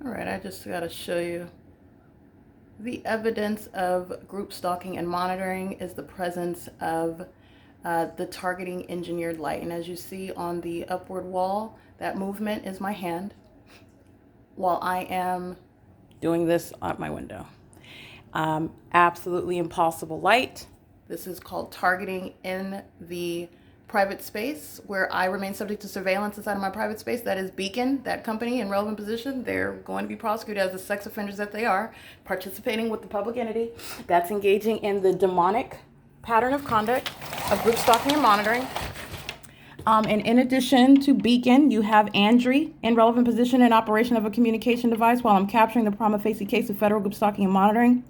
All right, I just got to show you. The evidence of group stalking and monitoring is the presence of the targeting engineered light. And as you see on the upward wall, that movement is my hand while I am doing this out my window. Absolutely impossible light. This is called targeting in the private space where I remain subject to surveillance inside of my private space. That is Beacon, that company in relevant position. They're going to be prosecuted as the sex offenders that they are, participating with the public entity that's engaging in the demonic pattern of conduct of group stalking and monitoring. And in addition to Beacon, you have Andre in relevant position and operation of a communication device while I'm capturing the prima facie case of federal group stalking and monitoring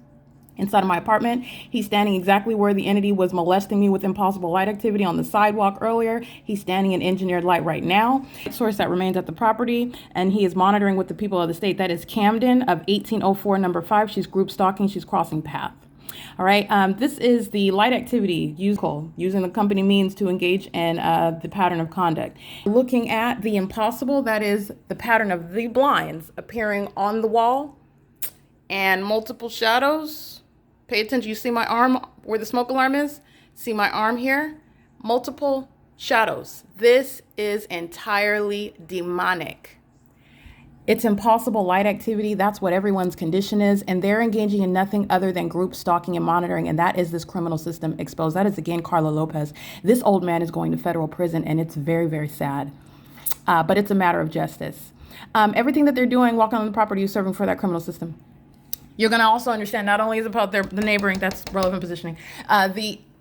inside of my apartment. He's standing exactly where the entity was molesting me with impossible light activity on the sidewalk earlier. He's standing in engineered light right now. Source that remains at the property, and he is monitoring with the people of the state. That is Camden of 1804 number 5. She's group stalking. She's crossing path. All right, this is the light activity using the company means to engage in the pattern of conduct. Looking at the impossible, that is the pattern of the blinds appearing on the wall and multiple shadows. Pay attention, you see my arm where the smoke alarm is? See my arm here? Multiple shadows. This is entirely demonic. It's impossible light activity. That's what everyone's condition is. And they're engaging in nothing other than group stalking and monitoring. And that is this criminal system exposed. That is, again, Carla Lopez. This old man is going to federal prison, and it's very, very sad. But it's a matter of justice. Everything that they're doing, walking on the property, is serving for that criminal system. You're going to also understand not only is about the neighboring, that's relevant positioning,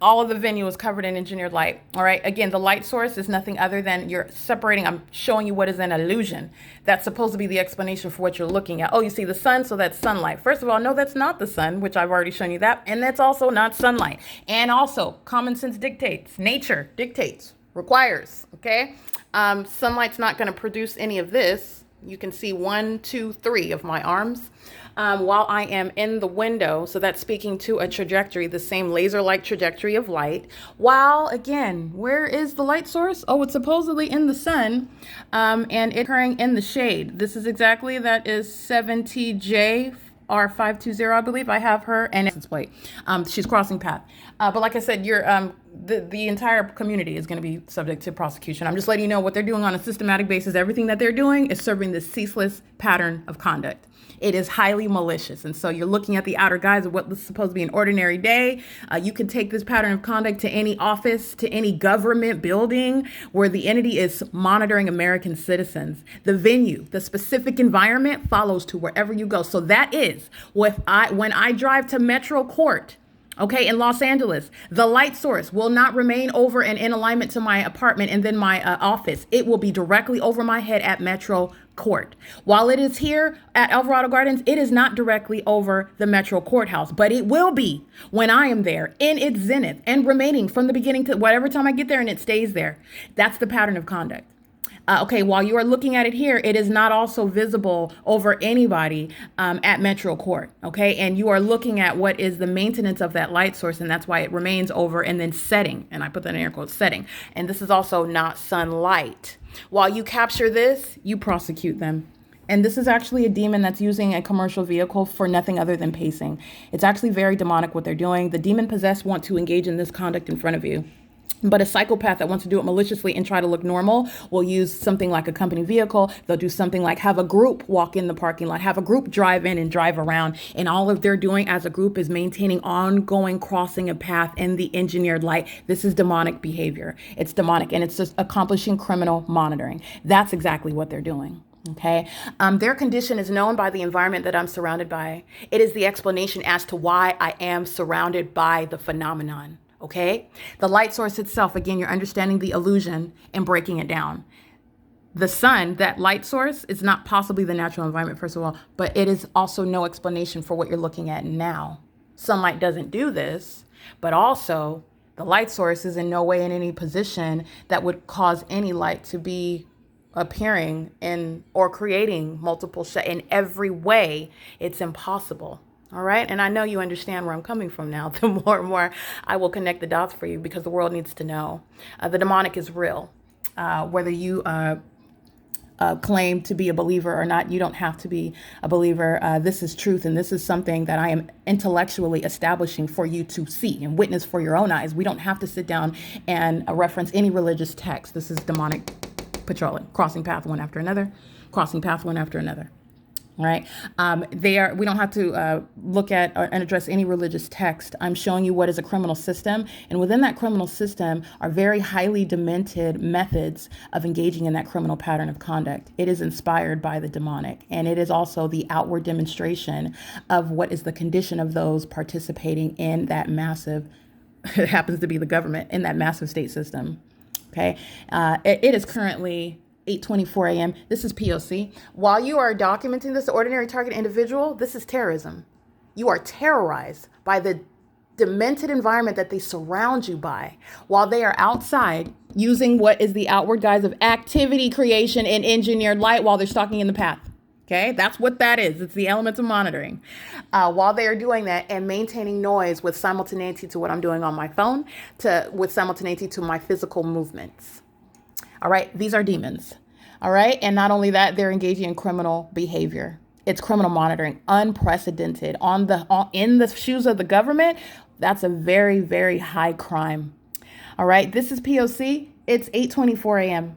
all of the venue is covered in engineered light. All right. Again, the light source is nothing other than you're separating. I'm showing you what is an illusion. That's supposed to be the explanation for what you're looking at. Oh, you see the sun, so that's sunlight. First of all, no, that's not the sun, which I've already shown you that. And that's also not sunlight. And also, common sense dictates, nature dictates, requires. Okay. Sunlight's not going to produce any of this. You can see 1, 2, 3 of my arms. While I am in the window, so that's speaking to a trajectory, the same laser-like trajectory of light. While, again, where is the light source? Oh, it's supposedly in the sun, and it's occurring in the shade. This is exactly, that is 70J R520, I believe. I have her and license plate. She's crossing path. But like I said, you're the entire community is going to be subject to prosecution. I'm just letting you know what they're doing on a systematic basis. Everything that they're doing is serving this ceaseless pattern of conduct. It is highly malicious. And so you're looking at the outer guise of what was supposed to be an ordinary day. You can take this pattern of conduct to any office, to any government building where the entity is monitoring American citizens. The venue, the specific environment follows to wherever you go. So that is when I drive to Metro Court, okay, in Los Angeles, the light source will not remain over and in alignment to my apartment and then my office. It will be directly over my head at Metro Court. While it is here at Alvarado Gardens, it is not directly over the Metro Courthouse, but it will be when I am there in its zenith and remaining from the beginning to whatever time I get there, and it stays there. That's the pattern of conduct. Okay, while you are looking at it here, it is not also visible over anybody at Metro Court, okay? And you are looking at what is the maintenance of that light source, and that's why it remains over and then setting, and I put that in air quotes, setting. And this is also not sunlight. While you capture this, you prosecute them. And this is actually a demon that's using a commercial vehicle for nothing other than pacing. It's actually very demonic what they're doing. The demon possessed want to engage in this conduct in front of you. But a psychopath that wants to do it maliciously and try to look normal will use something like a company vehicle. They'll do something like have a group walk in the parking lot, have a group drive in and drive around. And all of they're doing as a group is maintaining ongoing crossing a path in the engineered light. This is demonic behavior. It's demonic, and it's just accomplishing criminal monitoring. That's exactly what they're doing. Okay. Their condition is known by the environment that I'm surrounded by. It is the explanation as to why I am surrounded by the phenomenon. Okay. The light source itself, again, you're understanding the illusion and breaking it down. The sun, that light source, is not possibly the natural environment, first of all, but it is also no explanation for what you're looking at now. Sunlight doesn't do this, but also the light source is in no way in any position that would cause any light to be appearing in or creating multiple in every way. It's impossible. All right. And I know you understand where I'm coming from now. The more and more I will connect the dots for you, because the world needs to know the demonic is real. Whether you claim to be a believer or not. You don't have to be a believer. This is truth, and this is something that I am intellectually establishing for you to see and witness for your own eyes. We don't have to sit down and reference any religious text. This is demonic patrolling, crossing path one after another, crossing path one after another. All right. We don't have to look at and address any religious text. I'm showing you what is a criminal system. And within that criminal system are very highly demented methods of engaging in that criminal pattern of conduct. It is inspired by the demonic. And it is also the outward demonstration of what is the condition of those participating in that massive, it happens to be the government, in that massive state system. Okay. It is currently 8:24 a.m. This is P.O.C. While you are documenting this, the ordinary target individual, this is terrorism. You are terrorized by the demented environment that they surround you by while they are outside using what is the outward guise of activity creation and engineered light while they're stalking in the path. Okay, that's what that is. It's the elements of monitoring. While they are doing that and maintaining noise with simultaneity to what I'm doing on my phone, with simultaneity to my physical movements. All right, these are demons. All right, and not only that, they're engaging in criminal behavior. It's criminal monitoring, unprecedented. In the shoes of the government, that's a very, very high crime. All right, this is POC. It's 8:24 a.m.